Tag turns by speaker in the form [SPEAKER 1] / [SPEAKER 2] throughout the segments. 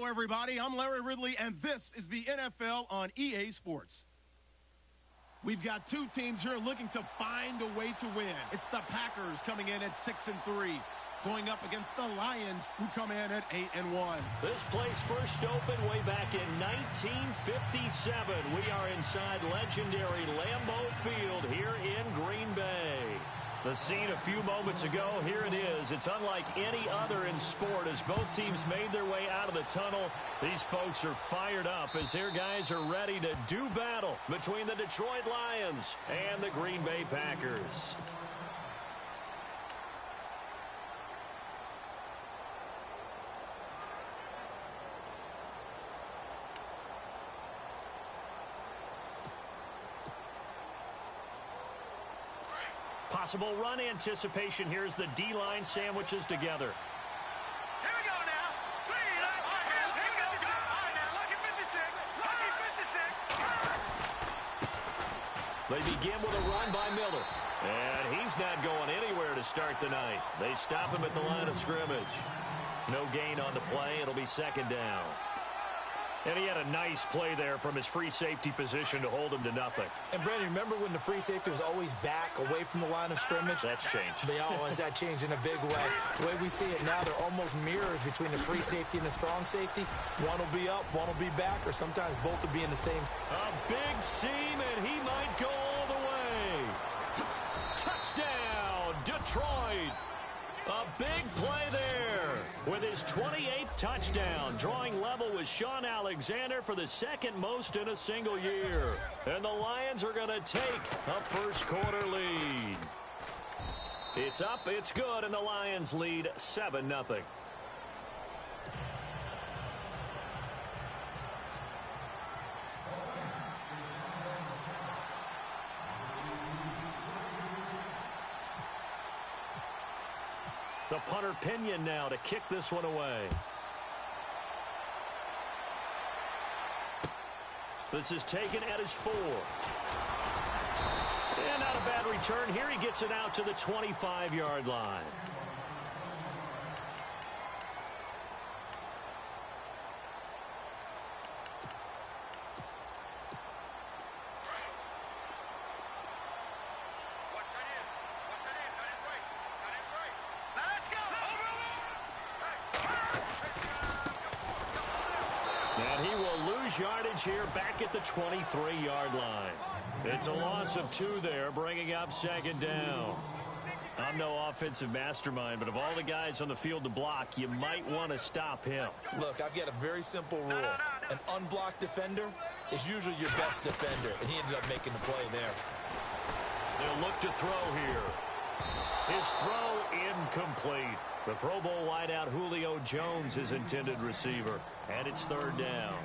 [SPEAKER 1] Hello, everybody. I'm Larry Ridley, and this is the NFL on EA Sports. We've got two teams here looking to find a way to win. It's the Packers coming in at 6-3, going up against the Lions, who come in at 8-1.
[SPEAKER 2] This place first opened way back in 1957. We are inside legendary Lambeau Field here in Green Bay. The scene a few moments ago, here it is. It's unlike any other in sport as both teams made their way out of the tunnel. These folks are fired up as their guys are ready to do battle between the Detroit Lions and the Green Bay Packers. Possible run anticipation here as the D-line sandwiches together.
[SPEAKER 3] Here we go now. Here we go. All right, now, lucky 56.
[SPEAKER 2] They begin with a run by Miller. And he's not going anywhere to start the night. They stop him at the line of scrimmage. No gain on the play. It'll be second down. And he had a nice play there from his free safety position to hold him to nothing.
[SPEAKER 4] And, Brandon, remember when the free safety was always back away from the line of scrimmage?
[SPEAKER 2] That's changed.
[SPEAKER 4] They always that changed in a big way. The way we see it now, they're almost mirrors between the free safety and the strong safety. One will be up, one will be back, or sometimes both will be in the same.
[SPEAKER 2] A big seam, and he might go all the way. Touchdown, Detroit. A big play there with his 28th touchdown, drawing level with Sean Alexander for the second most in a single year. And the Lions are going to take a first-quarter lead. It's up, it's good, and the Lions lead 7-0. The punter Pinion now to kick this one away. This is taken at his 4. And not a bad return here. He gets it out to the 25-yard line. And he will lose yardage here back at the 23-yard line. It's a loss of 2 there, bringing up second down. I'm no offensive mastermind, but of all the guys on the field to block, you might want to stop him.
[SPEAKER 4] Look, I've got a very simple rule. An unblocked defender is usually your best defender, and he ended up making the play there.
[SPEAKER 2] They'll look to throw here. His throw incomplete. The Pro Bowl wideout Julio Jones, his intended receiver. And it's third down.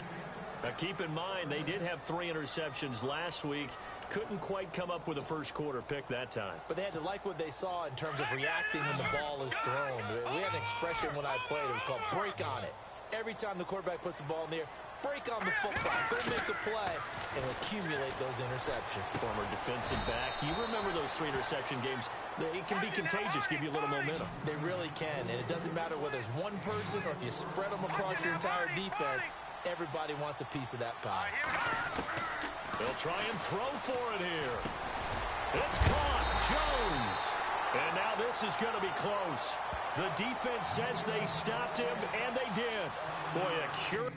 [SPEAKER 2] Now keep in mind, they did have 3 interceptions last week. Couldn't quite come up with a first-quarter pick that time.
[SPEAKER 4] But they had to like what they saw in terms of reacting when the ball is thrown. We had an expression when I played. It was called break on it. Every time the quarterback puts the ball in the air, break on the football. Go make a play and accumulate those interceptions.
[SPEAKER 2] Former defensive back. You remember those 3 interception games. It can be contagious, give you a little momentum.
[SPEAKER 4] They really can, and it doesn't matter whether it's one person or if you spread them across your entire defense. Everybody wants a piece of that pie.
[SPEAKER 2] They'll try and throw for it here. It's caught. Jones. And now this is going to be close. The defense says they stopped him, and they did. Boy, a cure.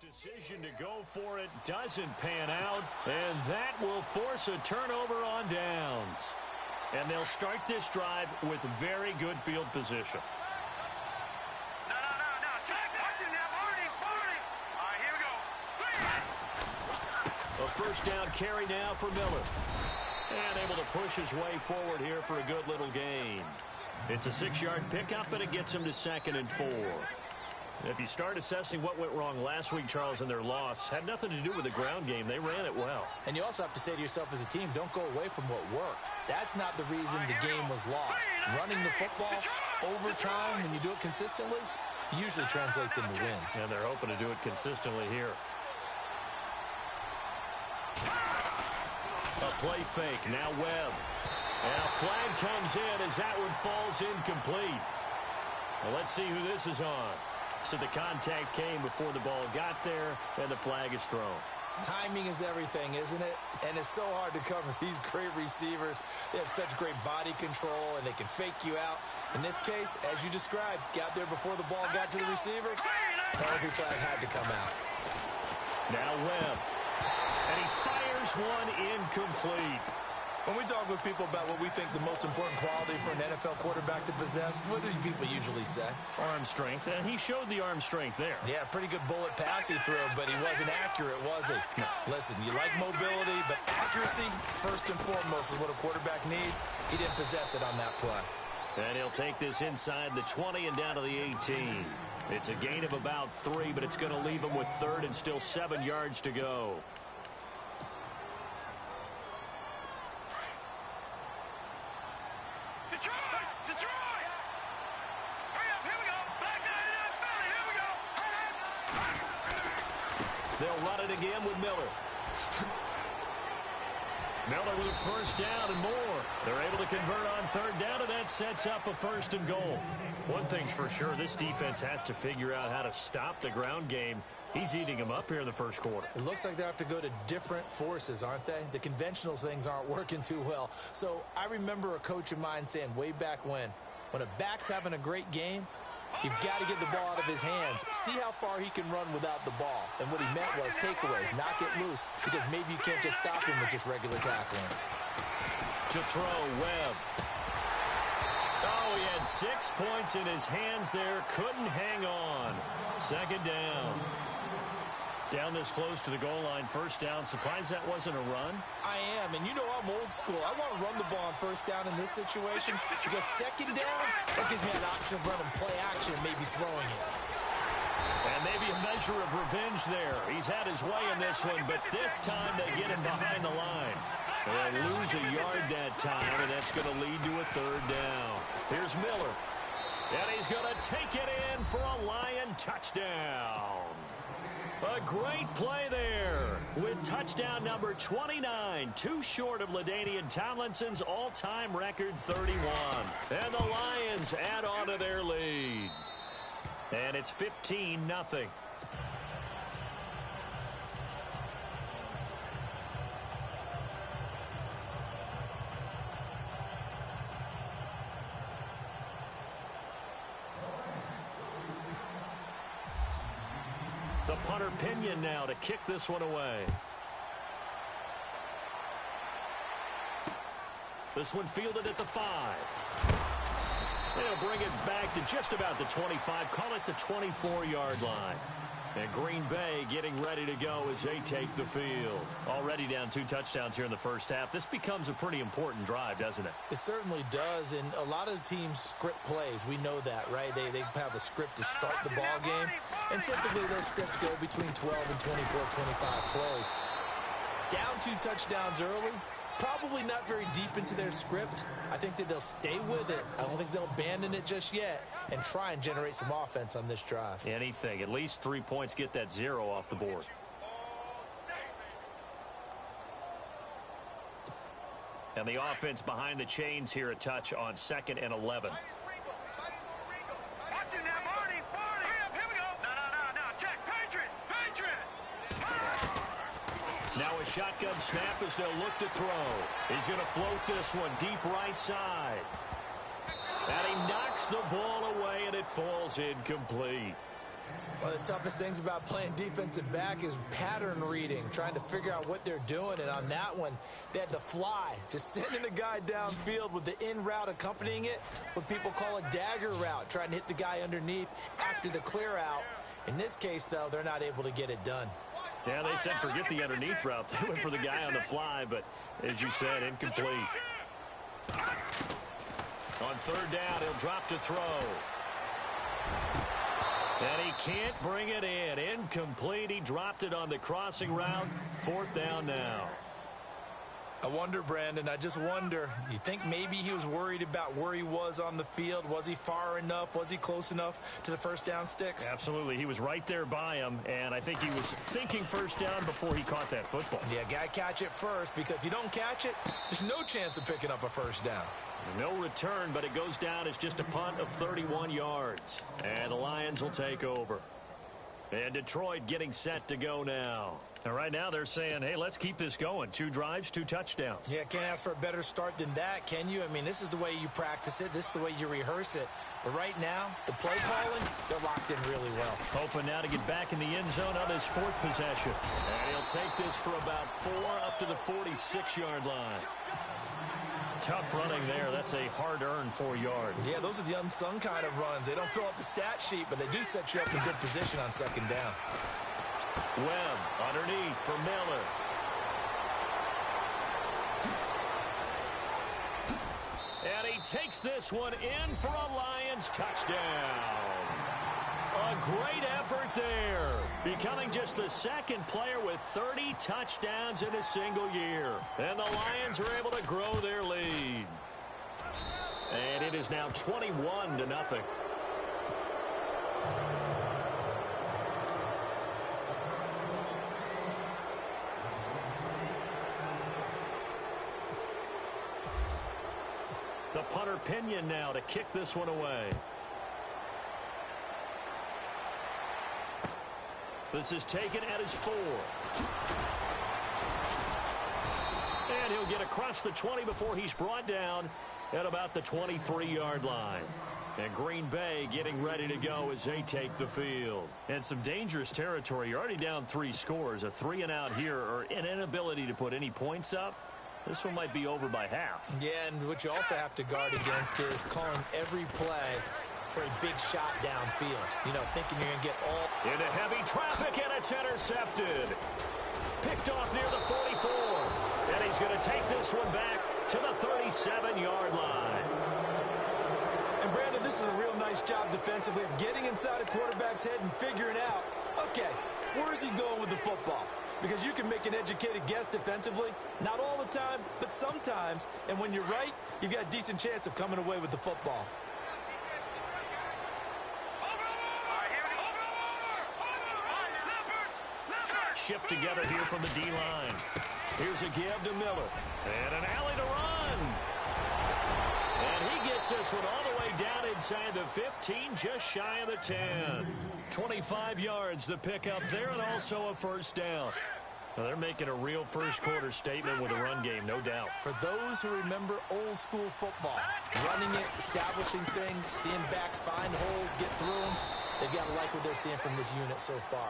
[SPEAKER 2] Decision to go for it doesn't pan out, and that will force a turnover on downs. And they'll start this drive with very good field position.
[SPEAKER 3] No. Check. Watch it now. 40. All right, here we go.
[SPEAKER 2] A first down carry now for Miller. And able to push his way forward here for a good little gain. It's a 6-yard pickup, and it gets him to 2nd and 4. If you start assessing what went wrong last week, Charles, in their loss, had nothing to do with the ground game. They ran it well.
[SPEAKER 4] And you also have to say to yourself as a team, don't go away from what worked. That's not the reason the game was lost. Running the football over time, when you do it consistently, usually translates into wins.
[SPEAKER 2] And they're hoping to do it consistently here. A play fake. Now Webb. And a flag comes in as that one falls incomplete. Well, let's see who this is on. So the contact came before the ball got there, and the flag is thrown.
[SPEAKER 4] Timing is everything, isn't it? And it's so hard to cover these great receivers. They have such great body control, and they can fake you out. In this case, as you described, got there before the ball got to the receiver. Penalty flag had to come out.
[SPEAKER 2] Now Webb. And he fires one incomplete.
[SPEAKER 4] When we talk with people about what we think the most important quality for an NFL quarterback to possess, what do people usually say?
[SPEAKER 2] Arm strength, and he showed the arm strength there.
[SPEAKER 4] Yeah, pretty good bullet pass he threw, but he wasn't accurate, was he?
[SPEAKER 2] No.
[SPEAKER 4] Listen, you like mobility, but accuracy, first and foremost, is what a quarterback needs. He didn't possess it on that play.
[SPEAKER 2] And he'll take this inside the 20 and down to the 18. It's a gain of about 3, but it's going to leave him with third and still 7 yards to go.
[SPEAKER 3] Detroit! Hurry up, here we go. Back nine in that Philly, here we go.
[SPEAKER 2] They'll run it again with Miller. Miller with first down and more. They're able to convert on third down, and that sets up a first and goal. One thing's for sure, this defense has to figure out how to stop the ground game. He's eating them up here in the first quarter.
[SPEAKER 4] It looks like they have to go to different forces, aren't they? The conventional things aren't working too well. So I remember a coach of mine saying way back when a back's having a great game, you've got to get the ball out of his hands. See how far he can run without the ball. And what he meant was takeaways, knock it loose, because maybe you can't just stop him with just regular tackling.
[SPEAKER 2] To throw, Webb. Oh, he had 6 points in his hands there. Couldn't hang on. Second down. Down this close to the goal line, first down. Surprised that wasn't a run?
[SPEAKER 4] I am, and you know I'm old school. I want to run the ball on first down in this situation because second down, that gives me an option of running play action and maybe throwing it.
[SPEAKER 2] And maybe a measure of revenge there. He's had his way in this one, but this time they get him behind the line. They'll lose a yard that time, and that's going to lead to a third down. Here's Miller. And he's going to take it in for a Lion touchdown. A great play there with touchdown number 29, too short of LaDainian Tomlinson's all-time record 31. And the Lions add on to their lead. And it's 15-0. The punter Pinion now to kick this one away. This one fielded at the 5. They'll bring it back to just about the 25. Call it the 24-yard line. And Green Bay getting ready to go as they take the field. Already down 2 touchdowns here in the first half. This becomes a pretty important drive, doesn't it?
[SPEAKER 4] It certainly does, and a lot of teams script plays. We know that, right? They have a script to start the ball game, and typically those scripts go between 12 and 24, 25 plays. Down 2 touchdowns early, probably not very deep into their script. I think that they'll stay with it. I don't think they'll abandon it just yet and try and generate some offense on this drive.
[SPEAKER 2] Anything. At least 3 points, get that 0 off the board. And the offense behind the chains here a touch on 2nd and 11.
[SPEAKER 3] Watch it now, Marty. Hurry up, here we go. No. Check. Patriot.
[SPEAKER 2] Now a shotgun snap as they'll look to throw. He's going to float this one deep right side. And he knocks the ball away, and it falls incomplete.
[SPEAKER 4] One of the toughest things about playing defensive back is pattern reading, trying to figure out what they're doing. And on that one, they had the fly, just sending the guy downfield with the in route accompanying it, what people call a dagger route, trying to hit the guy underneath after the clear out. In this case, though, they're not able to get it done.
[SPEAKER 2] Yeah, they said forget the underneath route. They went for the guy on the fly, but as you said, incomplete. On third down, he'll drop to throw. And he can't bring it in. Incomplete. He dropped it on the crossing route. 4th down now.
[SPEAKER 4] I wonder, Brandon, I just wonder, you think maybe he was worried about where he was on the field? Was he far enough? Was he close enough to the first down sticks?
[SPEAKER 2] Absolutely. He was right there by him, and I think he was thinking first down before he caught that football.
[SPEAKER 4] Yeah, got to catch it first, because if you don't catch it, there's no chance of picking up a first down.
[SPEAKER 2] No return, but it goes down as just a punt of 31 yards. And the Lions will take over. And Detroit getting set to go now. And right now they're saying, hey, let's keep this going. 2 drives, 2 touchdowns.
[SPEAKER 4] Yeah, can't ask for a better start than that, can you? I mean, this is the way you practice it. This is the way you rehearse it. But right now, the play calling, they're locked in really well.
[SPEAKER 2] Hoping now to get back in the end zone on his 4th possession. And he'll take this for about 4 up to the 46-yard line. Tough running there. That's a hard-earned 4 yards.
[SPEAKER 4] Yeah, those are the unsung kind of runs. They don't fill up the stat sheet, but they do set you up in good position on second down.
[SPEAKER 2] Webb underneath for Miller. And he takes this one in for a Lions touchdown. A great effort there. Becoming just the 2nd player with 30 touchdowns in a single year. And the Lions are able to grow their lead. And it is now 21-0. The punter Pinion now to kick this one away. This is taken at his 4. And he'll get across the 20 before he's brought down at about the 23-yard line. And Green Bay getting ready to go as they take the field. And some dangerous territory. You're already down 3 scores. A 3-and-out here, or an inability to put any points up. This one might be over by half.
[SPEAKER 4] Yeah, and what you also have to guard against is calling every play for a big shot downfield. You know, thinking you're going to get all...
[SPEAKER 2] Into heavy traffic, and it's intercepted. Picked off near the 44. And he's going to take this one back to the 37-yard line.
[SPEAKER 4] And, Brandon, this is a real nice job defensively of getting inside a quarterback's head and figuring out, okay, where's he going with the football? Because you can make an educated guess defensively. Not all the time, but sometimes. And when you're right, you've got a decent chance of coming away with the football.
[SPEAKER 2] Shift together here from the D-line. Here's a give to Miller. And an alley to run. And he gets this one all the way down inside the 15, just shy of the 10. 25 yards the pickup there, and also a first down. Now they're making a real first-quarter statement with a run game, no doubt.
[SPEAKER 4] For those who remember old-school football, running it, establishing things, seeing backs find holes, get through them, they've got to like what they're seeing from this unit so far.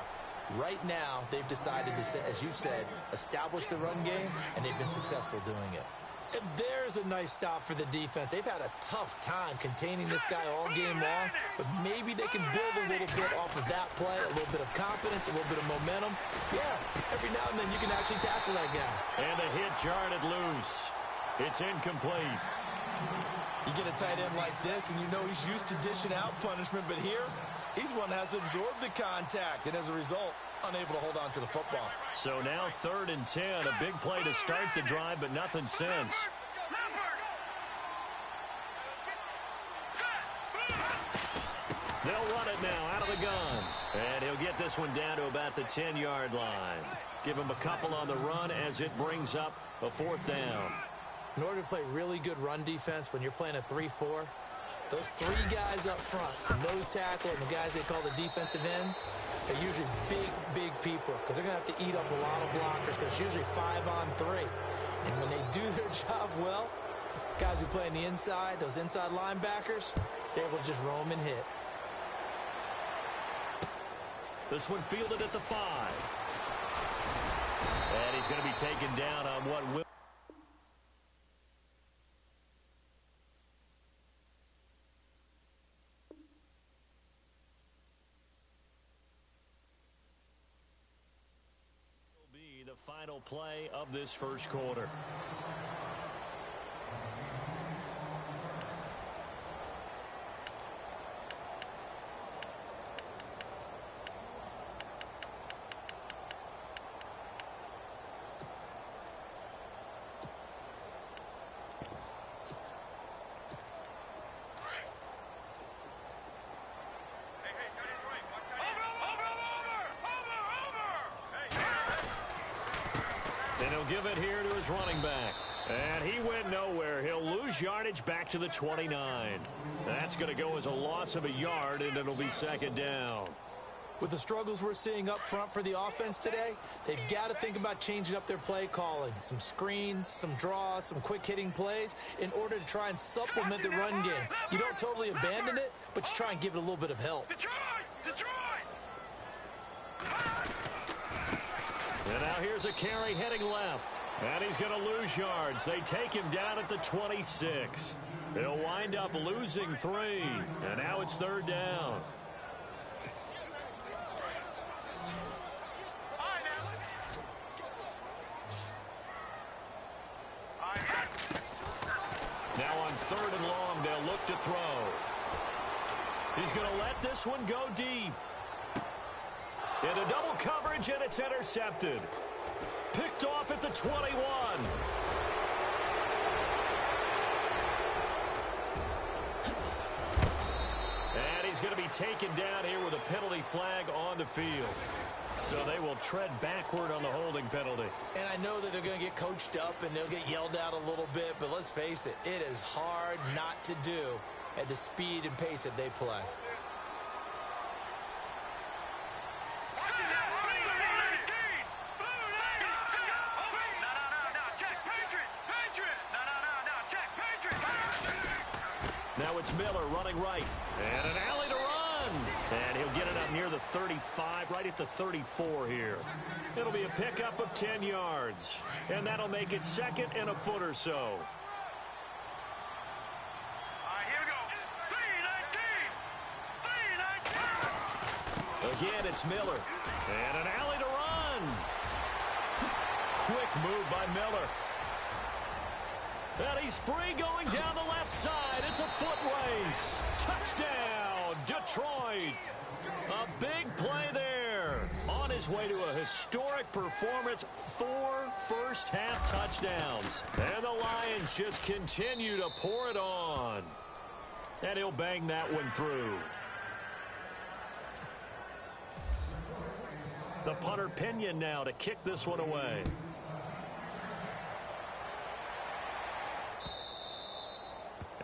[SPEAKER 4] Right now, they've decided to, as you said, establish the run game, and they've been successful doing it. And there's a nice stop for the defense. They've had a tough time containing this guy all game long, but maybe they can build a little bit off of that play, a little bit of confidence, a little bit of momentum. Yeah, every now and then you can actually tackle that guy.
[SPEAKER 2] And the hit jarred it loose. It's incomplete.
[SPEAKER 4] You get a tight end like this, and you know he's used to dishing out punishment, but here, he's one that has to absorb the contact, and as a result, unable to hold on to the football.
[SPEAKER 2] So now 3rd and 10, a big play to start the drive, but nothing since. They'll run it now out of the gun. And he'll get this one down to about the 10-yard line. Give him a couple on the run as it brings up a 4th down.
[SPEAKER 4] In order to play really good run defense when you're playing a 3-4, those 3 guys up front, the nose tackle and the guys they call the defensive ends, are usually big people because they're going to have to eat up a lot of blockers because it's usually 5-on-3. And when they do their job well, guys who play on the inside, those inside linebackers, they're able to just roam and hit.
[SPEAKER 2] This one fielded at the 5. And he's going to be taken down on what will... be the final play of this first quarter. And he'll give it here to his running back. And he went nowhere. He'll lose yardage back to the 29. That's going to go as a loss of a yard, and it'll be second down.
[SPEAKER 4] With the struggles we're seeing up front for the offense today, they've got to think about changing up their play calling. Some screens, some draws, some quick-hitting plays in order to try and supplement the run game. You don't totally abandon it, but you try and give it a little bit of help.
[SPEAKER 2] And now here's a carry heading left. And he's going to lose yards. They take him down at the 26. He'll wind up losing 3. And now it's third down. Now on third and long, they'll look to throw. He's going to let this one go deep. Into double coverage, and it's intercepted. Picked off at the 21. And he's going to be taken down here with a penalty flag on the field. So they will tread backward on the holding penalty.
[SPEAKER 4] And I know that they're going to get coached up and they'll get yelled at a little bit, but let's face it, it is hard not to do at the speed and pace that they play.
[SPEAKER 2] Now it's Miller running right. And an alley to run. And he'll get it up near the 35, right at the 34 here. It'll be a pickup of 10 yards. And that'll make it second and a foot or so.
[SPEAKER 3] All right, here we go. 3-19.
[SPEAKER 2] Again, it's Miller. And an alley to run. Quick move by Miller. And he's free going down the left side. It's a foot race. Touchdown, Detroit. A big play there. On his way to a historic performance, 4 first-half touchdowns. And the Lions just continue to pour it on. And he'll bang that one through. The punter Pinion now to kick this one away.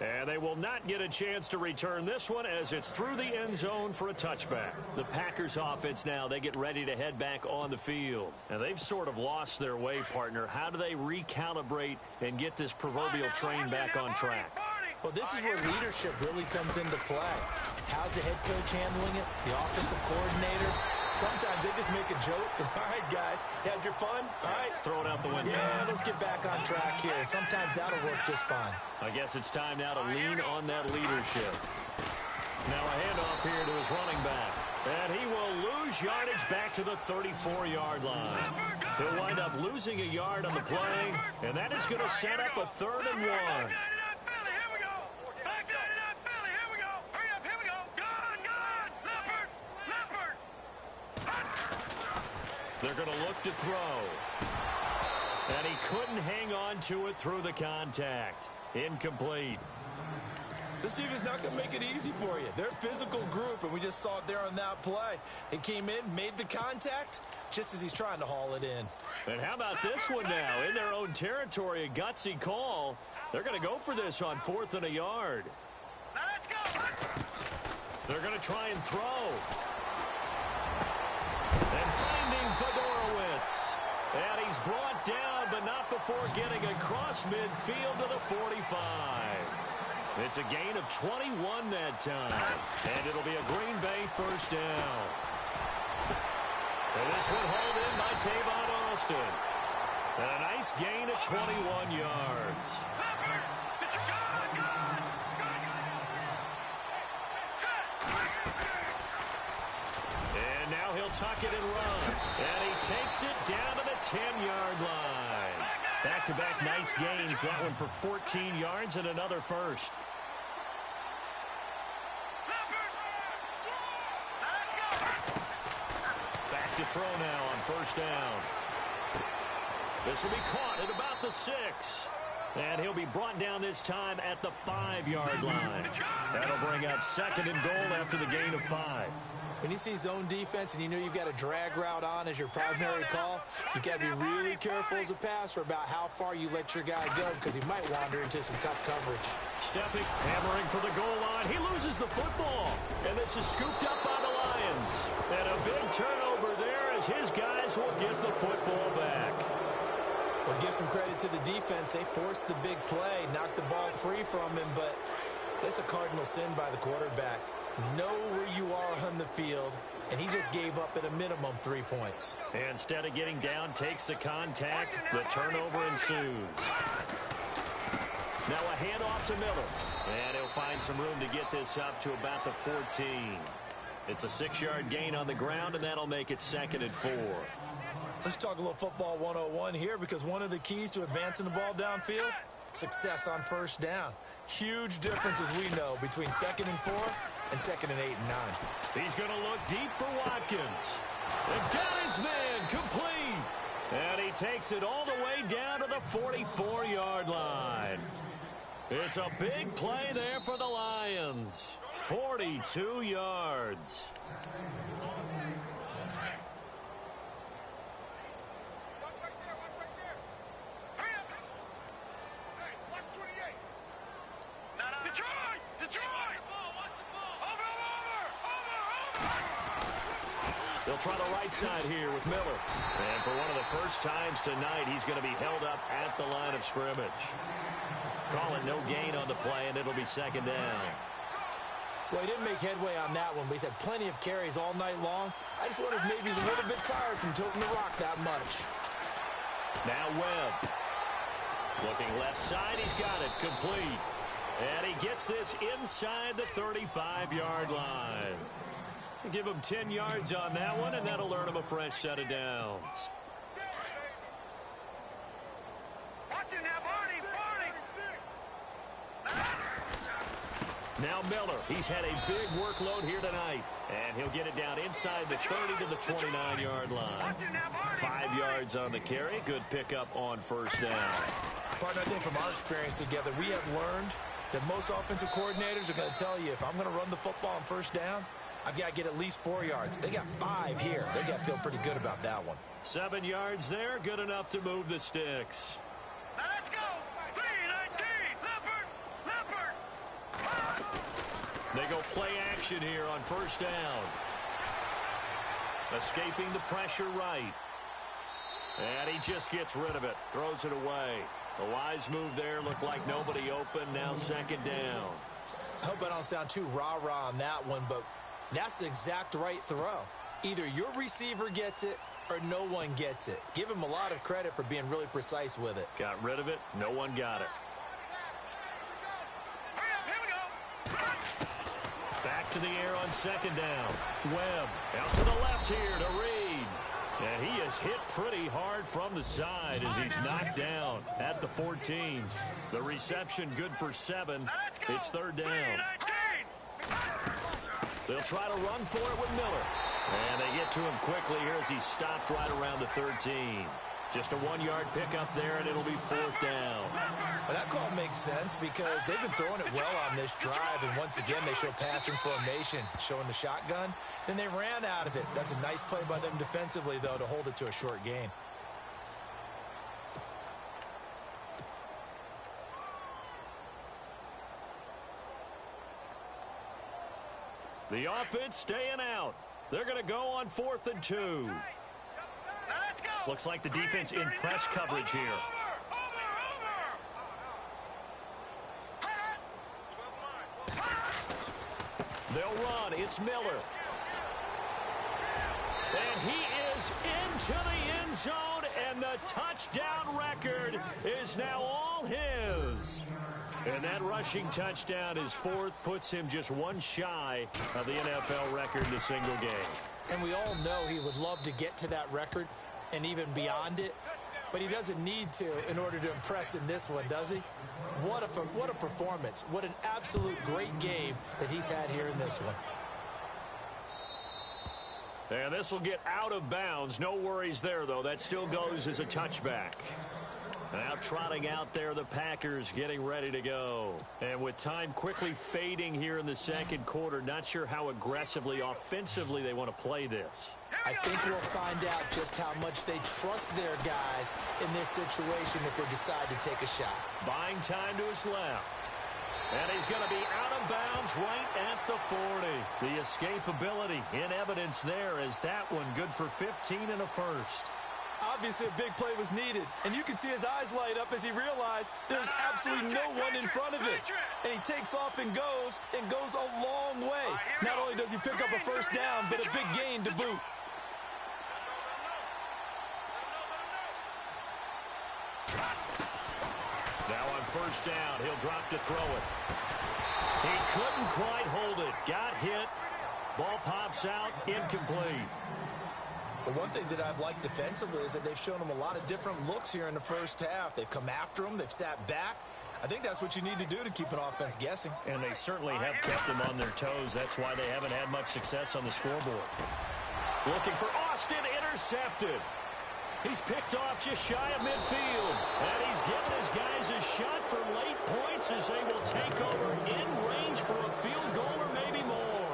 [SPEAKER 2] And they will not get a chance to return this one as it's through the end zone for a touchback. The Packers offense now, they get ready to head back on the field. And they've sort of lost their way, partner. How do they recalibrate and get this proverbial train back on track?
[SPEAKER 4] Well, this is where leadership really comes into play. How's the head coach handling it? The offensive coordinator? Sometimes they just make a joke. All right, guys, had your fun? All right.
[SPEAKER 2] Throw it out the window.
[SPEAKER 4] Yeah, let's get back on track here. And sometimes that'll work just fine.
[SPEAKER 2] I guess it's time now to lean on that leadership. Now a handoff here to his running back. And he will lose yardage back to the 34-yard line. He'll wind up losing a yard on the play, and that is going to set up a 3rd and 1. They're going to look to throw. And he couldn't hang on to it through the contact. Incomplete.
[SPEAKER 4] This defense is not going to make it easy for you. They're a physical group, and we just saw it there on that play. He came in, made the contact, just as he's trying to haul it in.
[SPEAKER 2] And how about this one now? In their own territory, a gutsy call. They're going to go for this on 4th and a yard.
[SPEAKER 3] Now let's go.
[SPEAKER 2] They're going to try and throw. And finding Fedorowicz. And he's brought down, but not before getting across midfield to the 45. It's a gain of 21 that time. And it'll be a Green Bay first down. And this one hauled in by Tavon Austin. And a nice gain of 21 yards. And now he'll tuck it and run. And he takes it down to the 10-yard line. Back-to-back nice gains. That one for 14 yards and another first. Back to throw now on first down. This will be caught at about the 6. And he'll be brought down this time at the 5-yard line. That'll bring up 2nd and goal after the gain of 5.
[SPEAKER 4] When you see zone defense and you know you've got a drag route on as your primary call, you've got to be really careful as a passer about how far you let your guy go because he might wander into some tough coverage.
[SPEAKER 2] Stepping, hammering for the goal line. He loses the football. And this is scooped up by the Lions. And a big turnover there as his guys will get the football back.
[SPEAKER 4] Well, give some credit to the defense. They forced the big play, knocked the ball free from him, but that's a cardinal sin by the quarterback. Know where you are on the field, and he just gave up at a minimum 3 points.
[SPEAKER 2] And instead of getting down, takes the contact. The turnover ensues. Now a handoff to Miller. And he'll find some room to get this up to about the 14. It's a 6-yard gain on the ground, and that'll make it 2nd and 4.
[SPEAKER 4] Let's talk a little football 101 here, because one of the keys to advancing the ball downfield, success on first down. Huge difference, as we know, between 2nd and 4 and 2nd and 8 and 9.
[SPEAKER 2] He's going to look deep for Watkins. And got his man complete. And he takes it all the way down to the 44-yard line. It's a big play there for the Lions. 42 yards. They'll try the right side here with Miller. And for one of the first times tonight, he's going to be held up at the line of scrimmage. Call it no gain on the play, and it'll be 2nd down.
[SPEAKER 4] Well, he didn't make headway on that one, but he's had plenty of carries all night long. I just wondered if maybe he's a little bit tired from toting the rock that much.
[SPEAKER 2] Now Webb. Looking left side, he's got it complete. And he gets this inside the 35-yard line. Give him 10 yards on that one, and that'll earn him a fresh set of downs. Now Miller, he's had a big workload here tonight, and he'll get it down inside the 30 to the 29-yard line. 5 yards on the carry. Good pickup on first down.
[SPEAKER 4] Partner, I think from our experience together, we have learned that most offensive coordinators are going to tell you, if I'm going to run the football on first down, I've got to get at least 4 yards. They got 5 here. They got to feel pretty good about that one.
[SPEAKER 2] 7 yards there, good enough to move the sticks.
[SPEAKER 3] Now let's go. 3-19. Leopard.
[SPEAKER 2] They go play action here on first down. Escaping the pressure right. And he just gets rid of it. Throws it away. A wise move there. Looked like nobody open. Now 2nd down.
[SPEAKER 4] I hope I don't sound too rah-rah on that one, but that's the exact right throw. Either your receiver gets it or no one gets it. Give him a lot of credit for being really precise with it.
[SPEAKER 2] Got rid of it. No one got it. Back to the air on 2nd down. Webb out to the left here to Reed. And he is hit pretty hard from the side as he's knocked down at the 14. The reception good for 7. It's 3rd down. They'll try to run for it with Miller. And they get to him quickly here as he's stopped right around the 13. Just a 1-yard pickup there, and it'll be 4th down.
[SPEAKER 4] Well, that call makes sense because they've been throwing it well on this drive, and once again they show passing formation, showing the shotgun. Then they ran out of it. That's a nice play by them defensively, though, to hold it to a short gain.
[SPEAKER 2] The offense staying out. They're going to go on 4th and 2. Looks like the defense in press coverage here. They'll run. It's Miller. And he is into the end zone, and the touchdown record is now all his. And that rushing touchdown, his 4th, puts him just 1 shy of the NFL record in a single game.
[SPEAKER 4] And we all know he would love to get to that record and even beyond it, but he doesn't need to in order to impress in this one, does he? What a performance. What an absolute great game that he's had here in this one.
[SPEAKER 2] And this will get out of bounds. No worries there, though. That still goes as a touchback. Now trotting out there, the Packers getting ready to go. And with time quickly fading here in the second quarter, not sure how aggressively, offensively they want to play this.
[SPEAKER 4] I think we'll find out just how much they trust their guys in this situation if they decide to take a shot.
[SPEAKER 2] Buying time to his left. And he's going to be out of bounds right at the 40. The escapability in evidence there as that one good for 15 and a first.
[SPEAKER 5] Obviously, a big play was needed, and you can see his eyes light up as he realized there's absolutely no one in front of him. And he takes off and goes a long way. Not only does he pick up a first down, but a big gain to boot.
[SPEAKER 2] Now on first down, he'll drop to throw it. He couldn't quite hold it. Got hit. Ball pops out, incomplete.
[SPEAKER 4] The one thing that I've liked defensively is that they've shown him a lot of different looks here in the first half. They've come after him. They've sat back. I think that's what you need to do to keep an offense guessing.
[SPEAKER 2] And they certainly have kept them on their toes. That's why they haven't had much success on the scoreboard. Looking for Austin, intercepted. He's picked off just shy of midfield. And he's given his guys a shot for late points as they will take over in range for a field goal or maybe more.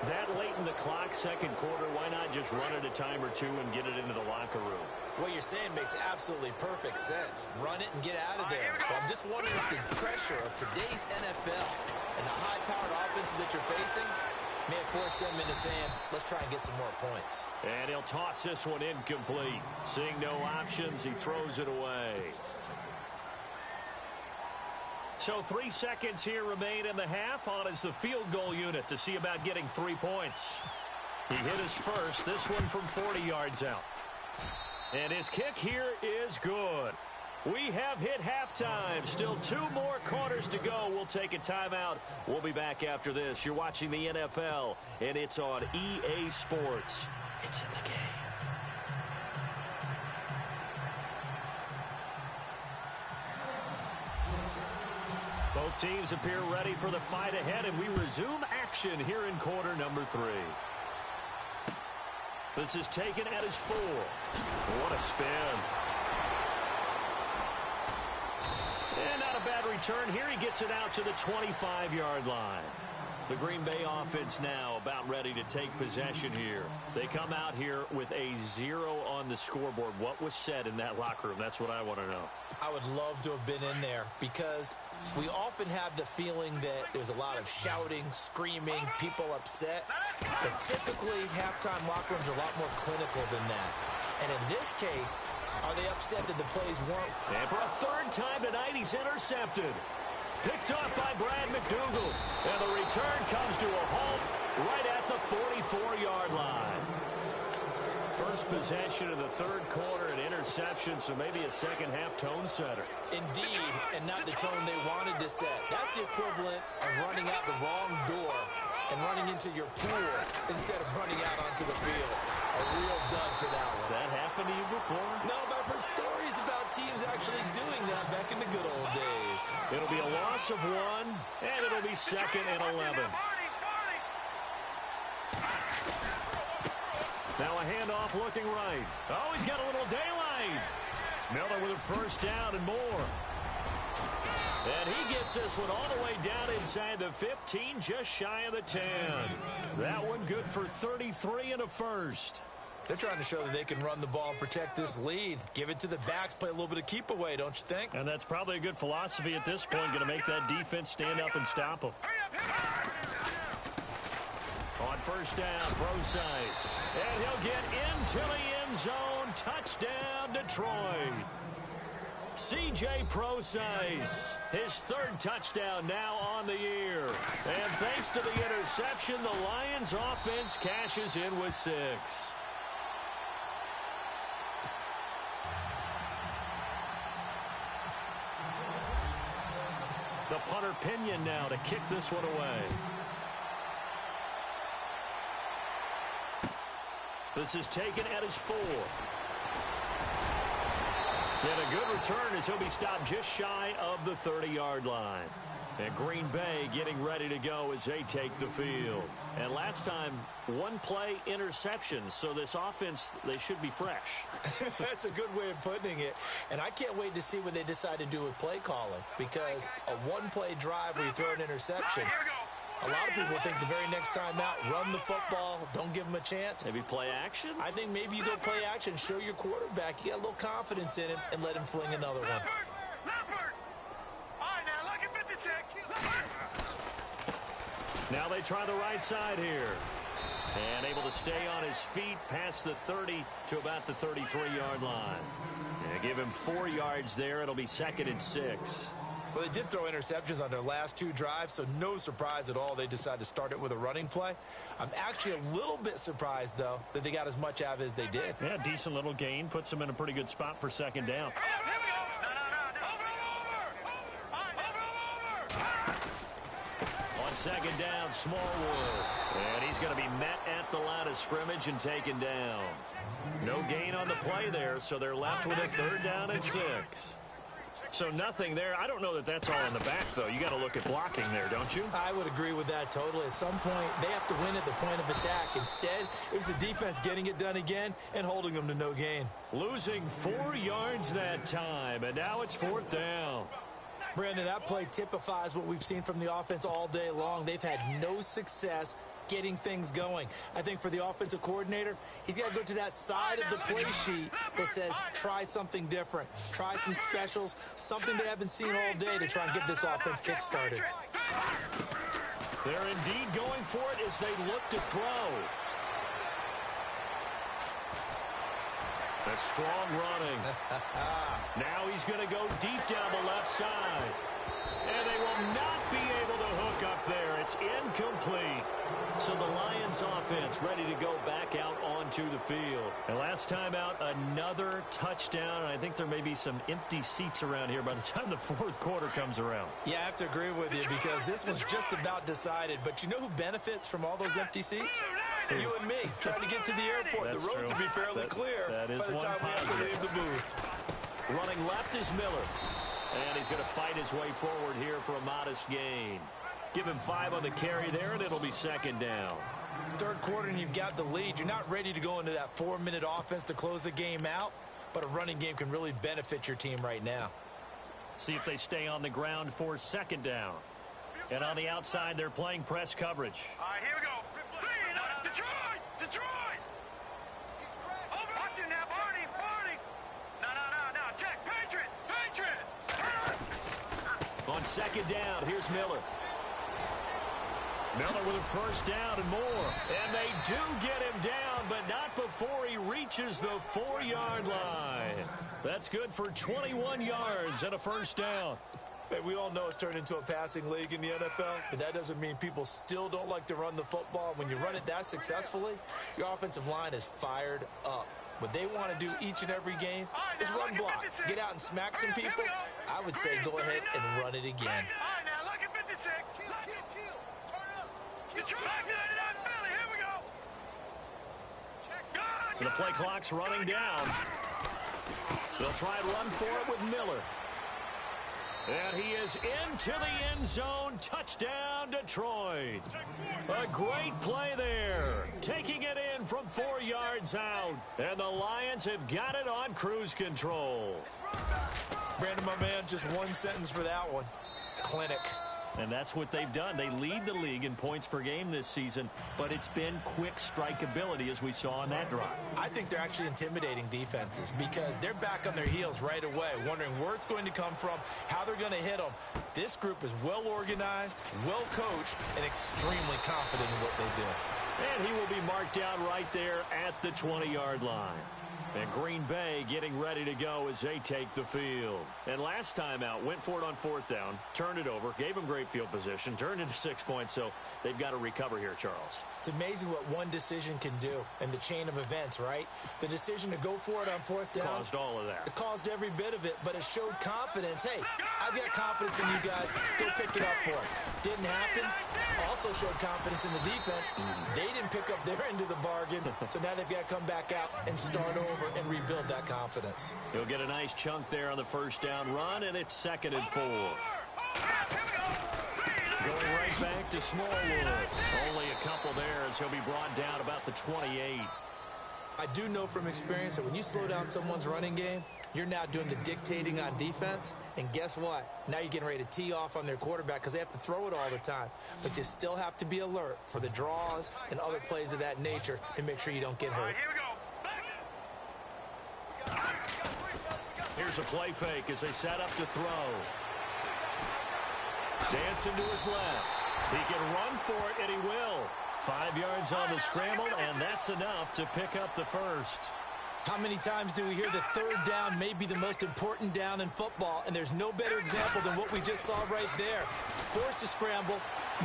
[SPEAKER 2] That late in the clock, second quarter, why not just run it a time or two and get it into the locker room?
[SPEAKER 4] What you're saying makes absolutely perfect sense. Run it and get out of there. But I'm just wondering if the pressure of today's NFL and the high-powered offenses that you're facing may have forced them into saying, let's try and get some more points.
[SPEAKER 2] And he'll toss this one incomplete. Seeing no options, he throws it away. So 3 seconds here remain in the half. On is the field goal unit to see about getting 3 points. He hit his first, this one from 40 yards out. And his kick here is good. We have hit halftime. Still 2 more quarters to go. We'll take a timeout. We'll be back after this. You're watching the NFL, and it's on EA Sports. It's in the game. Both teams appear ready for the fight ahead, and we resume action here in quarter number 3. This is taken at his 4. What a spin. And not a bad return here. He gets it out to the 25-yard line. The Green Bay offense now about ready to take possession here. They come out here with a 0 on the scoreboard. What was said in that locker room? That's what I want to know.
[SPEAKER 4] I would love to have been in there because we often have the feeling that there's a lot of shouting, screaming, people upset. But typically, halftime locker rooms are a lot more clinical than that. And in this case, are they upset that the plays weren't?
[SPEAKER 2] And for a 3rd time tonight, he's intercepted. Picked off by Brad McDougal. And the return comes to a halt right at the 44-yard line. First possession of the 3rd quarter, an interception, so maybe a second-half tone setter.
[SPEAKER 4] Indeed, and not the tone they wanted to set. That's the equivalent of running out the wrong door and running into your pool instead of running out onto the field. A real dud for that one.
[SPEAKER 2] Has that happened to you before?
[SPEAKER 4] No, but I've heard stories about teams actually doing that back in the good old days.
[SPEAKER 2] It'll be a loss of 1, and it'll be 2nd and 11. Now a handoff looking right. Oh, he's got a little daylight. Miller with a first down and more. And he gets this one all the way down inside the 15, just shy of the 10. That one good for 33 and a first.
[SPEAKER 4] They're trying to show that they can run the ball and protect this lead. Give it to the backs, play a little bit of keep away, don't you think?
[SPEAKER 2] And that's probably a good philosophy at this point, going to make that defense stand up and stop them. On first down, Procise. And he'll get into the end zone. Touchdown, Detroit. C.J. Procise, his 3rd touchdown now on the year. And thanks to the interception, the Lions offense cashes in with 6. The punter Pinion now to kick this one away. This is taken at his 4. And a good return as he'll be stopped just shy of the 30-yard line. And Green Bay getting ready to go as they take the field. And last time, one-play interception. So this offense, they should be fresh.
[SPEAKER 4] That's a good way of putting it. And I can't wait to see what they decide to do with play calling. Because a one-play drive where you throw an interception, a lot of people think the very next time out, run the football, don't give them a chance.
[SPEAKER 2] Maybe play action?
[SPEAKER 4] I think maybe you go play action, show your quarterback, you got a little confidence in him, and let him fling another one.
[SPEAKER 2] Now they try the right side here. And able to stay on his feet past the 30 to about the 33-yard line. And give him 4 yards there. It'll be 2nd and 6.
[SPEAKER 4] Well, they did throw interceptions on their last 2 drives, so no surprise at all they decided to start it with a running play. I'm actually a little bit surprised, though, that they got as much out of it as they did.
[SPEAKER 2] Yeah, decent little gain. Puts them in a pretty good spot for 2nd down. On 2nd down, Smallwood. And he's going to be met at the line of scrimmage and taken down. No gain on the play there, so they're left with a 3rd down and 6. So nothing there. I don't know that that's all in the back, though. You got to look at blocking there, don't you?
[SPEAKER 4] I would agree with that totally. At some point, they have to win at the point of attack. Instead, it was the defense getting it done again and holding them to no gain.
[SPEAKER 2] Losing 4 yards that time, and now it's 4th down.
[SPEAKER 4] Brandon, that play typifies what we've seen from the offense all day long. They've had no success getting things going. I think for the offensive coordinator, he's got to go to that side of the play sheet that says try something different, try some specials, something they haven't seen all day to try and get this offense kick-started.
[SPEAKER 2] They're indeed going for it as they look to throw. That's strong running. Now he's going to go deep down the left side. And they will not be able to hook up there. It's incomplete. So the Lions offense ready to go back out onto the field. And last time out, another touchdown. And I think there may be some empty seats around here by the time the 4th quarter comes around.
[SPEAKER 4] Yeah, I have to agree with you because this was just about decided. But you know who benefits from all those empty seats? You and me, trying to get to the airport.
[SPEAKER 2] That's
[SPEAKER 4] the roads will be fairly clear
[SPEAKER 2] that is
[SPEAKER 4] by the time we have to leave the booth.
[SPEAKER 2] Running left is Miller. And he's going to fight his way forward here for a modest gain. Give him 5 on the carry there, and it'll be 2nd down.
[SPEAKER 4] 3rd quarter, and you've got the lead. You're not ready to go into that 4-minute offense to close the game out, but a running game can really benefit your team right now.
[SPEAKER 2] See if they stay on the ground for 2nd down. And on the outside, they're playing press coverage.
[SPEAKER 3] All right, here we go. Detroit! Detroit! Watch it now, Barney! No. Check! Patriot!
[SPEAKER 2] On 2nd down, here's Miller. Miller with a 1st down and more. And they do get him down, but not before he reaches the 4-yard line. That's good for 21 yards and a 1st down.
[SPEAKER 4] Hey, we all know it's turned into a passing league in the NFL, but that doesn't mean people still don't like to run the football. When you run it that successfully, your offensive line is fired up. What they want to do each and every game is run block. Get out and smack some people. I would say go ahead and run it again.
[SPEAKER 3] All right, now look at 56. Detroit, here we go.
[SPEAKER 2] The play clock's running down. They'll try and run for it with Miller. And he is into the end zone. Touchdown, Detroit. A great play there. Taking it in from 4 yards out. And the Lions have got it on cruise control.
[SPEAKER 4] Brandon, my man, just one sentence for that one. Clinic.
[SPEAKER 2] And that's what they've done. They lead the league in points per game this season, but it's been quick strikeability as we saw on that drive.
[SPEAKER 4] I think they're actually intimidating defenses because they're back on their heels right away, wondering where it's going to come from, how they're going to hit them. This group is well organized, well coached, and extremely confident in what they do.
[SPEAKER 2] And he will be marked down right there at the 20-yard line. And Green Bay getting ready to go as they take the field. And last time out, went for it on 4th down, turned it over, gave them great field position, turned into 6 points, so they've got to recover here, Charles.
[SPEAKER 4] It's amazing what one decision can do in the chain of events, right? The decision to go for it on fourth down.
[SPEAKER 2] Caused all of that.
[SPEAKER 4] It caused every bit of it, but it showed confidence. Hey, I've got confidence in you guys. Go pick it up for it. Didn't happen. Also showed confidence in the defense. They didn't pick up their end of the bargain, so now they've got to come back out and start over and rebuild that confidence.
[SPEAKER 2] He'll get a nice chunk there on the first down run, and it's 2nd and 4. Going right back to Smallwood. Only a couple there as he'll be brought down about the 28.
[SPEAKER 4] I do know from experience that when you slow down someone's running game, you're now doing the dictating on defense. And guess what? Now you're getting ready to tee off on their quarterback because they have to throw it all the time. But you still have to be alert for the draws and other plays of that nature and make sure you don't get hurt.
[SPEAKER 2] Here's a play fake as they set up to throw. Dancing to his left. He can run for it, and he will. 5 yards on the scramble, and that's enough to pick up the first.
[SPEAKER 4] How many times do we hear that third down may be the most important down in football, and there's no better example than what we just saw right there. Forced to scramble,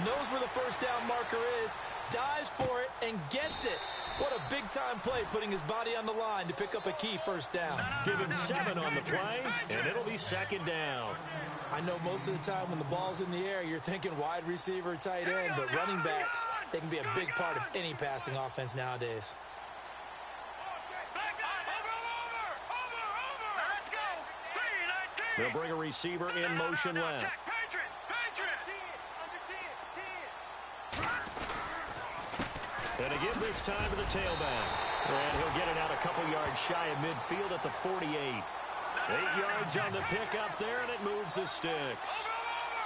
[SPEAKER 4] knows where the first down marker is, dives for it, and gets it. What a big-time play, putting his body on the line to pick up a key first down.
[SPEAKER 2] Give him 7 on the play, and it'll be 2nd down.
[SPEAKER 4] I know most of the time when the ball's in the air, you're thinking wide receiver, tight end, but running backs, they can be a big part of any passing offense nowadays.
[SPEAKER 2] They'll bring a receiver in motion left. And to give this time to the tailback. And he'll get it out a couple yards shy of midfield at the 48. 8 yards on the pickup there, and it moves the sticks.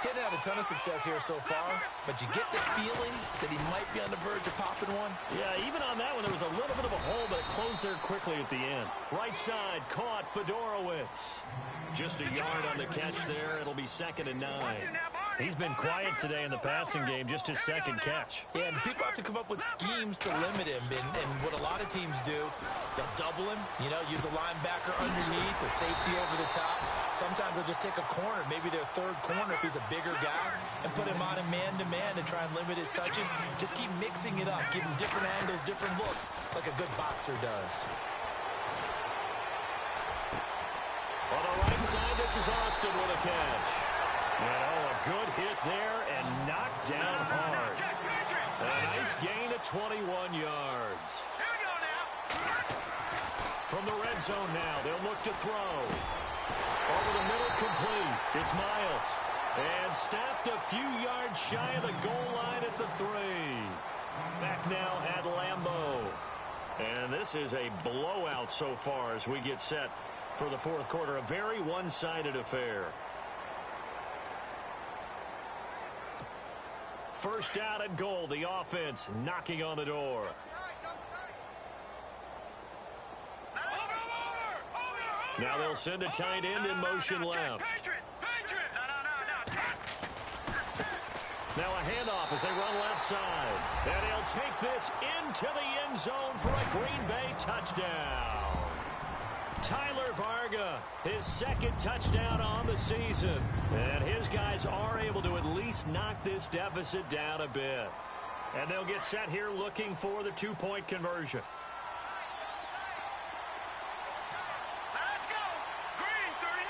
[SPEAKER 4] He hadn't had a ton of success here so far, but you get the feeling that he might be on the verge of popping one.
[SPEAKER 2] Yeah, even on that one, there was a little bit of a hole, but it closed there quickly at the end. Right side, caught Fedorowicz. Just a yard on the catch there. It'll be 2nd and 9. He's been quiet today in the passing game, just his 2nd catch.
[SPEAKER 4] Yeah, and people have to come up with schemes to limit him. And what a lot of teams do, they'll double him, use a linebacker underneath, a safety over the top. Sometimes they'll just take a corner, maybe their third corner if he's a bigger guy, and put him on a man-to-man to try and limit his touches. Just keep mixing it up, give him different angles, different looks, like a good boxer does.
[SPEAKER 2] On the right side, this is Austin with a catch. A good hit there and knocked down hard. A nice gain of 21 yards. From the red zone now, they'll look to throw. Over the middle, complete. It's Miles. And snapped a few yards shy of the goal line at the 3. Back now at Lambeau. And this is a blowout so far as we get set for the fourth quarter. A very one-sided affair. First down and goal. The offense knocking on the door. Now they'll send a tight end in motion left. Now a handoff as they run left side. And he'll take this into the end zone for a Green Bay touchdown. Tyler Varga, his 2nd touchdown on the season. And his guys are able to at least knock this deficit down a bit. And they'll get set here looking for the 2-point conversion.
[SPEAKER 3] Let's go! Green, 39!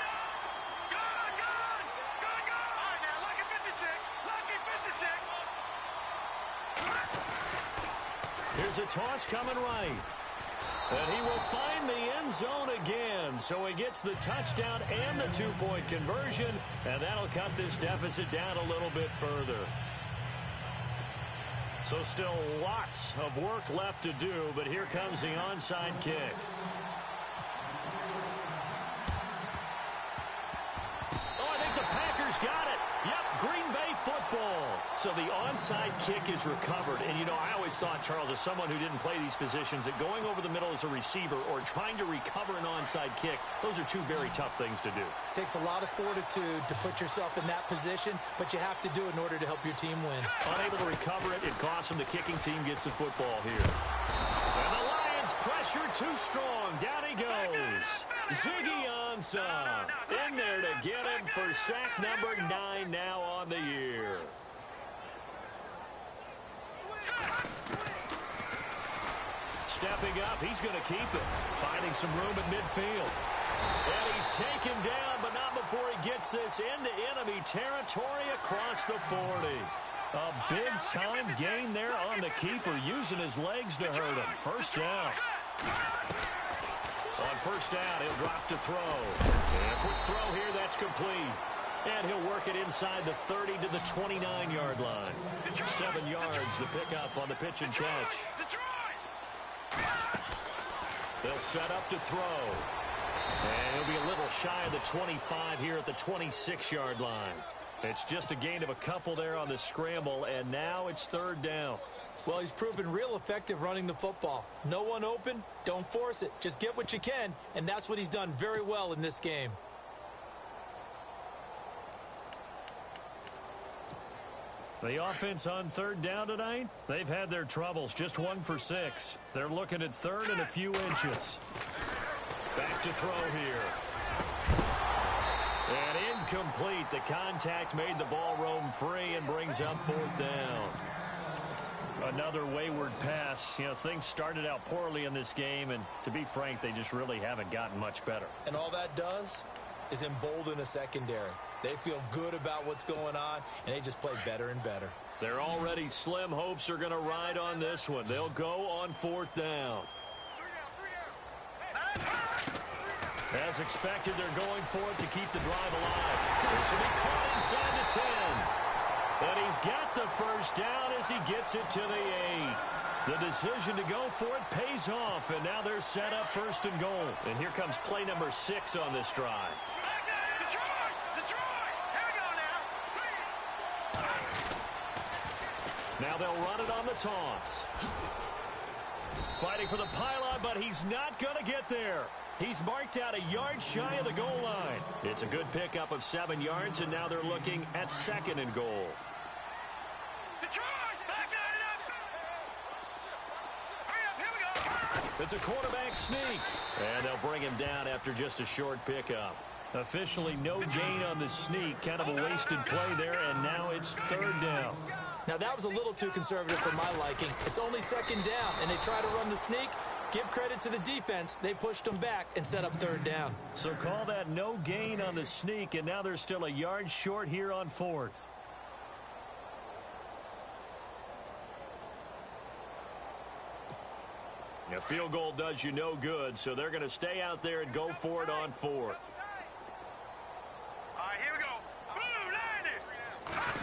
[SPEAKER 3] Good, good! Good, good! All right, now, lucky 56! Lucky 56!
[SPEAKER 2] Here's a toss coming right. And he will find the end zone again. So he gets the touchdown and the 2-point conversion. And that'll cut this deficit down a little bit further. So still lots of work left to do. But here comes the onside kick. Oh, I think the Packers got it. Yep, Green Bay football. So the onside kick is recovered. And, I always thought, Charles, as someone who didn't play these positions, that going over the middle as a receiver or trying to recover an onside kick, those are two very tough things to do.
[SPEAKER 4] Takes a lot of fortitude to put yourself in that position, but you have to do it in order to help your team win.
[SPEAKER 2] Unable to recover it, it costs them. The kicking team gets the football here. And the Lions pressure too strong. Down he goes. Ziggy Ansah in there to get him for sack number 9 now on the year. Stepping up, he's going to keep it. Finding some room at midfield. And he's taken down, but not before he gets this into enemy territory across the 40. A big-time gain there on the keeper, using his legs to hurt him. First down. On first down, he'll drop to throw. And a quick throw here, that's complete. And he'll work it inside the 30 to the 29-yard line. 7 yards, the pickup on the pitch and catch. They'll set up to throw. And he'll be a little shy of the 25 here at the 26-yard line. It's just a gain of a couple there on the scramble, and now it's third down.
[SPEAKER 5] Well, he's proven real effective running the football. No one open, don't force it. Just get what you can, and that's what he's done very well in this game.
[SPEAKER 2] The offense on third down tonight, they've had their troubles, just 1 for 6. They're looking at third and a few inches. Back to throw here. And incomplete. The contact made the ball roam free and brings up fourth down. Another wayward pass. You know, things started out poorly in this game, and to be frank, they just really haven't gotten much better.
[SPEAKER 5] And all that does is embolden a secondary. They feel good about what's going on, and they just play better and better.
[SPEAKER 2] Their already slim hopes are going to ride on this one. They'll go on fourth down. As expected, they're going for it to keep the drive alive. This will be caught inside the 10. And he's got the first down as he gets it to the 8. The decision to go for it pays off, and now they're set up first and goal. And here comes play number 6 on this drive. Now they'll run it on the toss. Fighting for the pylon, but he's not going to get there. He's marked out a yard shy of the goal line. It's a good pickup of 7 yards, and now they're looking at second and goal. It's a quarterback sneak, and they'll bring him down after just a short pickup. Officially no gain on the sneak, kind of a wasted play there, and now it's third down.
[SPEAKER 5] Now, that was a little too conservative for my liking. It's only second down, and they try to run the sneak. Give credit to the defense. They pushed them back and set up third down.
[SPEAKER 2] So call that no gain on the sneak, and now they're still a yard short here on fourth. A field goal does you no good, so they're going to stay out there and go for it on fourth.
[SPEAKER 3] All right, here we go. Blue 90.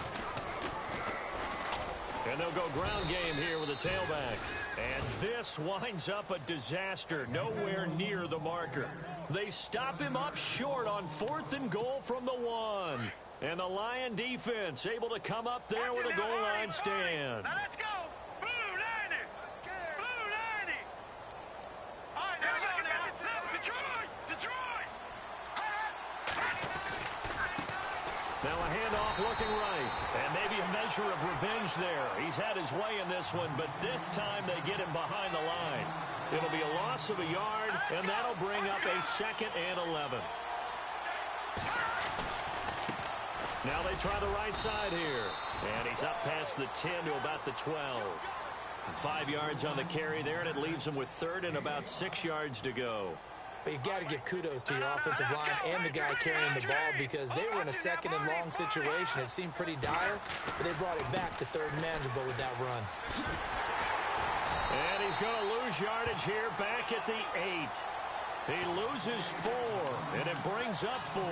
[SPEAKER 2] And they'll go ground game here with a tailback. And this winds up a disaster, nowhere near the marker. They stop him up short on fourth and goal from the 1. And the Lion defense able to come up there with a goal line stand.
[SPEAKER 3] Now let's go. Blue 90. Blue 90. All right, now we go. Detroit. Detroit.
[SPEAKER 2] Now a handoff looking right. And maybe a measure of revenge there. He's had his way in this one, but this time they get him behind the line. It'll be a loss of a yard, and that'll bring up a 2nd and 11. Now they try the right side here. And he's up past the 10 to about the 12. 5 yards on the carry there, and it leaves him with third and about 6 yards to go.
[SPEAKER 5] But you got to give kudos to your offensive line and the guy carrying the ball, because they were in a second and long situation. It seemed pretty dire, but they brought it back to third and manageable with that run.
[SPEAKER 2] And he's going to lose yardage here back at the 8. He loses 4, and it brings up 4.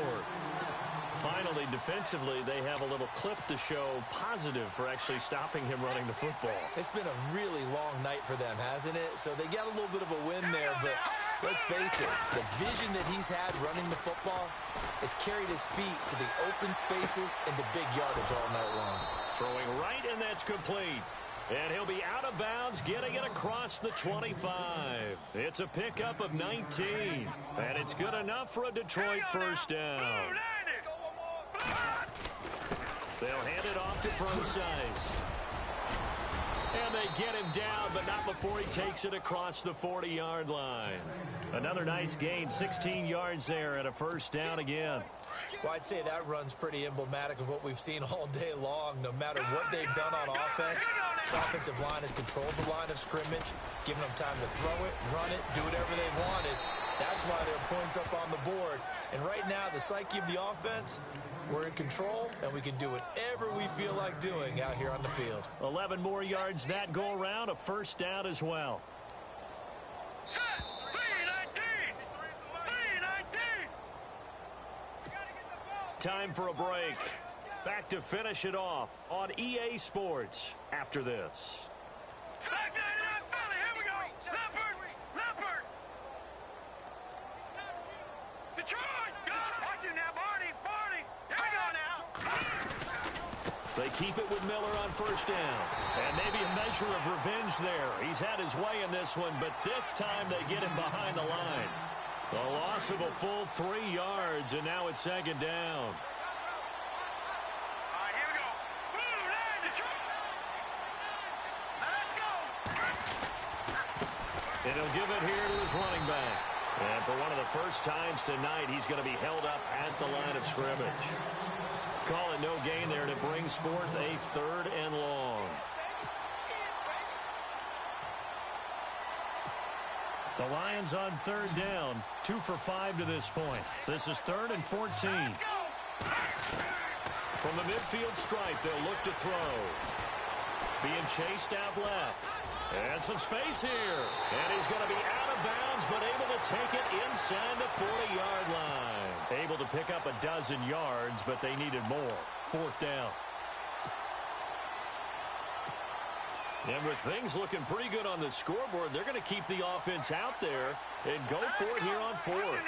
[SPEAKER 2] Finally, defensively, they have a little clip to show positive for actually stopping him running the football.
[SPEAKER 5] It's been a really long night for them, hasn't it? So they got a little bit of a win there, but let's face it, the vision that he's had running the football has carried his feet to the open spaces and to big yardage all night long.
[SPEAKER 2] Throwing right, and that's complete. And he'll be out of bounds, getting it across the 25. It's a pickup of 19. And it's good enough for a Detroit first down. They'll hand it off to Procise. And they get him down, but not before he takes it across the 40-yard line. Another nice gain, 16 yards there, and a first down again.
[SPEAKER 4] Well, I'd say that run's pretty emblematic of what we've seen all day long. No matter what they've done on offense, this offensive line has controlled the line of scrimmage, giving them time to throw it, run it, do whatever they wanted. That's why there are points up on the board. And right now, the psyche of the offense, we're in control, and we can do whatever we feel like doing out here on the field.
[SPEAKER 2] 11 more yards that go around, a first down as well. Time for a break. Back to finish it off on EA Sports after this.
[SPEAKER 3] Here we go. Leopard. Detroit. Watch him now, Barney. Here we go now.
[SPEAKER 2] They keep it with Miller on first down. And maybe a measure of revenge there. He's had his way in this one, but this time they get him behind the line. A loss of a full 3 yards, and now it's second down.
[SPEAKER 3] All right, here we go. Detroit. Now let's go.
[SPEAKER 2] And he'll give it here to his running back. And for one of the first times tonight, he's going to be held up at the line of scrimmage. Call it no gain there, and it brings forth a 3rd and long. The Lions on 3rd down, 2 for 5 to this point. This is 3rd and 14. From the midfield stripe, they'll look to throw. Being chased out left. And some space here. And he's going to be out of bounds, but able to take it inside the 40-yard line. Able to pick up a dozen yards, but they needed more. 4th down. And with things looking pretty good on the scoreboard, they're going to keep the offense out there and go for it here on 4th.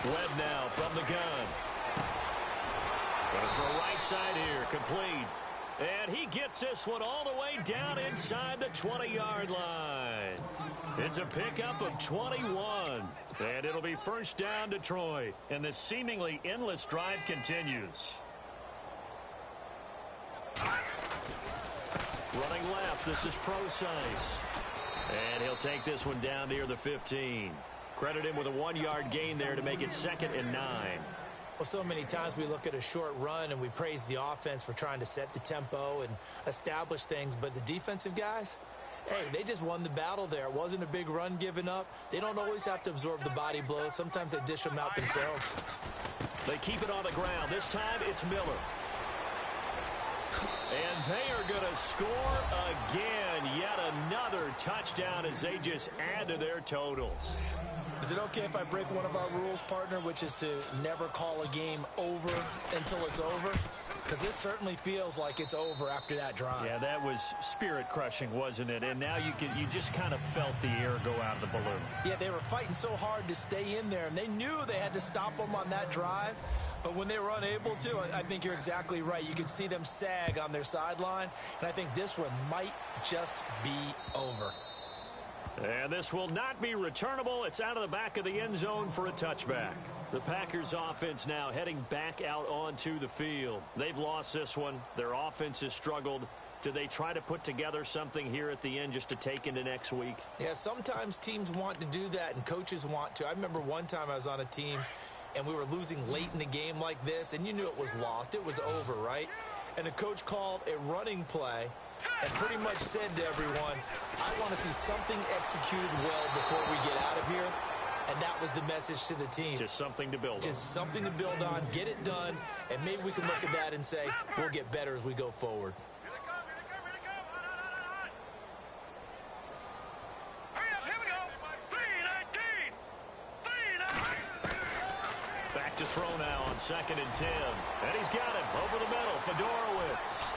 [SPEAKER 2] Webb now from the gun. Going for a right side here, complete. And he gets this one all the way down inside the 20-yard line. It's a pickup of 21. And it'll be first down, Detroit. And the seemingly endless drive continues. Running left, this is Procise. And he'll take this one down near the 15. Credit him with a 1-yard gain there to make it 2nd and 9.
[SPEAKER 4] Well, so many times we look at a short run and we praise the offense for trying to set the tempo and establish things, but the defensive guys, hey, they just won the battle there. It wasn't a big run given up. They don't always have to absorb the body blows. Sometimes they dish them out themselves.
[SPEAKER 2] They keep it on the ground. This time it's Miller. And they are going to score again. Yet another touchdown as they just add to their totals.
[SPEAKER 4] Is it okay if I break one of our rules, partner, which is to never call a game over until it's over? Because this certainly feels like it's over after that drive.
[SPEAKER 2] Yeah, that was spirit-crushing, wasn't it? And now you just kind of felt the air go out of the balloon.
[SPEAKER 4] Yeah, they were fighting so hard to stay in there, and they knew they had to stop them on that drive. But when they were unable to, I think you're exactly right. You could see them sag on their sideline, and I think this one might just be over.
[SPEAKER 2] And this will not be returnable. It's out of the back of the end zone for a touchback. The Packers offense now heading back out onto the field. They've lost this one. Their offense has struggled. Do they try to put together something here at the end just to take into next week?
[SPEAKER 4] Yeah, sometimes teams want to do that and coaches want to. I remember one time I was on a team and we were losing late in the game like this, and you knew it was lost. It was over, right? And the coach called a running play and pretty much said to everyone, I want to see something executed well before we get out of here. And that was the message to the team.
[SPEAKER 2] Just something to build on.
[SPEAKER 4] Just something to build on, get it done, and maybe we can look at that and say, we'll get better as we go forward.
[SPEAKER 3] Hurry up, here we go. 3-19.
[SPEAKER 2] Back to throw now on 2nd and 10. And he's got him over the middle, Fedorowicz.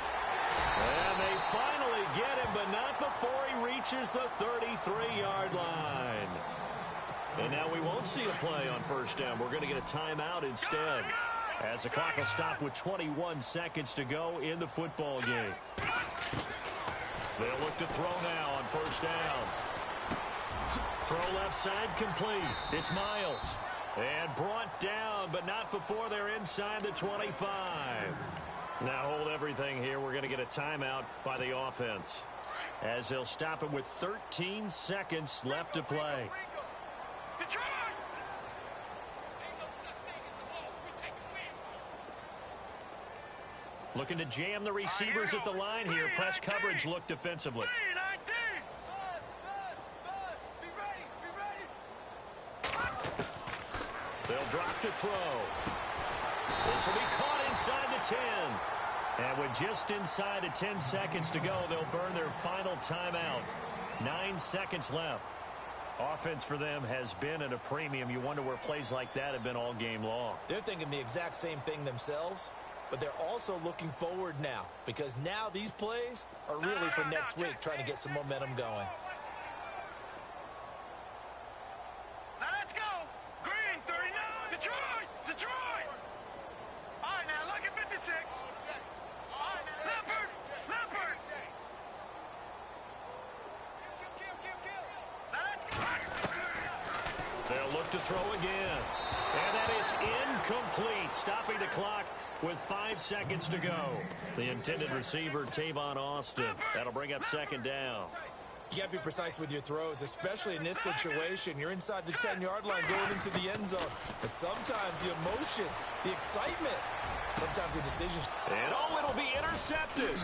[SPEAKER 2] And they finally get him, but not before he reaches the 33-yard line. And now we won't see a play on first down. We're going to get a timeout instead, as the clock will stop with 21 seconds to go in the football game. They'll look to throw now on first down. Throw left side complete. It's Miles. And brought down, but not before they're inside the 25. Now hold everything here. We're going to get a timeout by the offense, as they'll stop it with 13 seconds left to play. Looking to jam the receivers at the line here. Press coverage look defensively. They'll drop to throw. This will be caught inside the 10. And with just inside of 10 seconds to go, they'll burn their final timeout. 9 seconds left. Offense for them has been at a premium. You wonder where plays like that have been all game long.
[SPEAKER 4] They're thinking the exact same thing themselves, but they're also looking forward now because now these plays are really for next week, trying to get some momentum going.
[SPEAKER 3] Now let's go. Green, 39. Detroit. Detroit. All right, now look at 56. Leopard. Leopard. Now let's go.
[SPEAKER 2] They'll look to throw again. And that is incomplete, stopping the clock with 5 seconds to go. The intended receiver, Tavon Austin. That'll bring up second down.
[SPEAKER 4] You got to be precise with your throws, especially in this situation. You're inside the 10-yard line going into the end zone. But sometimes the emotion, the excitement, sometimes the decisions.
[SPEAKER 2] And it'll be intercepted.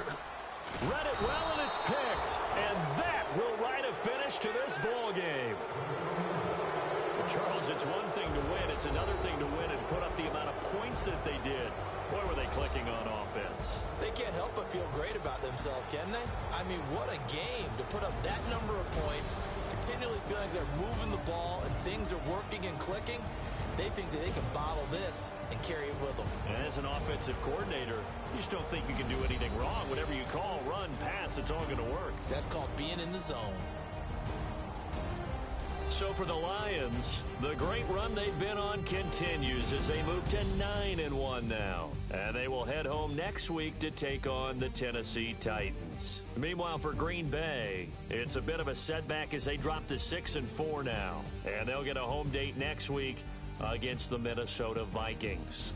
[SPEAKER 2] Read it well, and it's picked. And that will write a finish to this ball game. Charles, it's one thing to win. It's another thing to win and put up the amount of points that they did. Boy, were they clicking on offense.
[SPEAKER 4] They can't help but feel great about themselves, can they? I mean, what a game to put up that number of points, continually feeling they're moving the ball and things are working and clicking. They think that they can bottle this and carry it with them.
[SPEAKER 2] And as an offensive coordinator, you just don't think you can do anything wrong. Whatever you call, run, pass, it's all going to work.
[SPEAKER 4] That's called being in the zone.
[SPEAKER 2] So for the Lions, the great run they've been on continues as they move to 9-1 now. And they will head home next week to take on the Tennessee Titans. Meanwhile, for Green Bay, it's a bit of a setback as they drop to 6-4 now. And they'll get a home date next week against the Minnesota Vikings.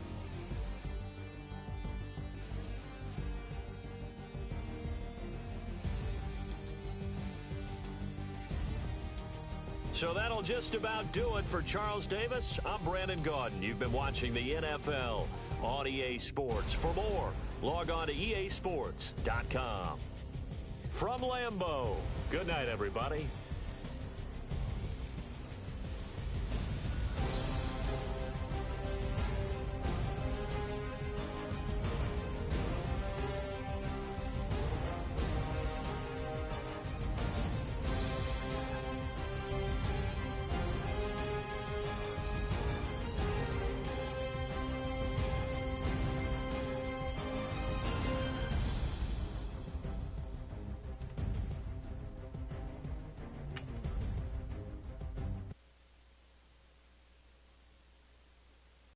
[SPEAKER 2] So that'll just about do it for Charles Davis. I'm Brandon Gaudin. You've been watching the NFL on EA Sports. For more, log on to easports.com. From Lambeau, good night, everybody.